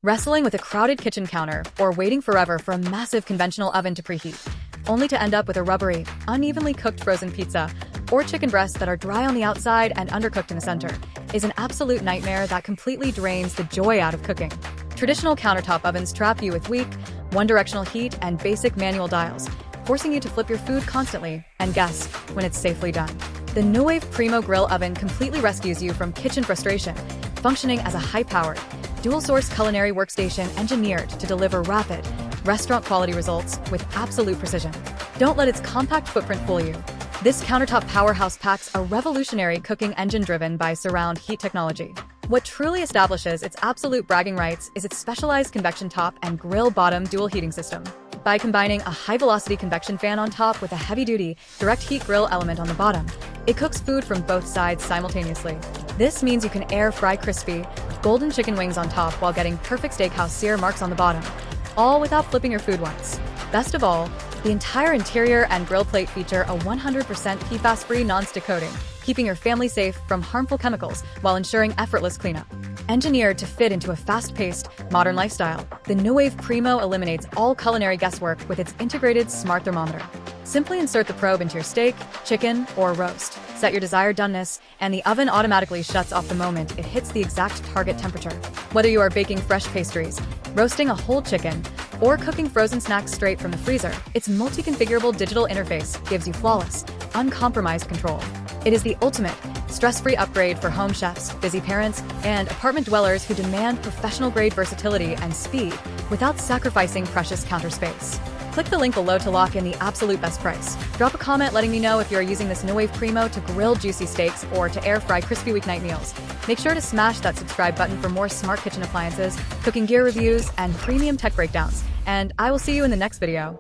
Wrestling with a crowded kitchen counter or waiting forever for a massive conventional oven to preheat, only to end up with a rubbery, unevenly cooked frozen pizza or chicken breasts that are dry on the outside and undercooked in the center, is an absolute nightmare that completely drains the joy out of cooking. Traditional countertop ovens trap you with weak, one-directional heat and basic manual dials, forcing you to flip your food constantly and guess when it's safely done. The Nuwave Primo Grill Oven completely rescues you from kitchen frustration, functioning as a high-powered, dual-source culinary workstation engineered to deliver rapid, restaurant-quality results with absolute precision. Don't let its compact footprint fool you. This countertop powerhouse packs a revolutionary cooking engine driven by surround heat technology. What truly establishes its absolute bragging rights is its specialized convection top and grill bottom dual heating system. By combining a high-velocity convection fan on top with a heavy-duty, direct heat grill element on the bottom, it cooks food from both sides simultaneously. This means you can air fry crispy, golden chicken wings on top while getting perfect steakhouse sear marks on the bottom, all without flipping your food once. Best of all, the entire interior and grill plate feature a 100% PFAS-Free non-stick coating, keeping your family safe from harmful chemicals while ensuring effortless cleanup. Engineered to fit into a fast-paced, modern lifestyle, the Nuwave Primo eliminates all culinary guesswork with its integrated smart thermometer. Simply insert the probe into your steak, chicken, or roast, set your desired doneness, and the oven automatically shuts off the moment it hits the exact target temperature. Whether you are baking fresh pastries, roasting a whole chicken, or cooking frozen snacks straight from the freezer, its multi-configurable digital interface gives you flawless, uncompromised control. It is the ultimate, stress-free upgrade for home chefs, busy parents, and apartment dwellers who demand professional-grade versatility and speed without sacrificing precious counter space. Click the link below to lock in the absolute best price. Drop a comment letting me know if you are using this Nuwave Primo to grill juicy steaks or to air fry crispy weeknight meals. Make sure to smash that subscribe button for more smart kitchen appliances, cooking gear reviews, and premium tech breakdowns. And I will see you in the next video.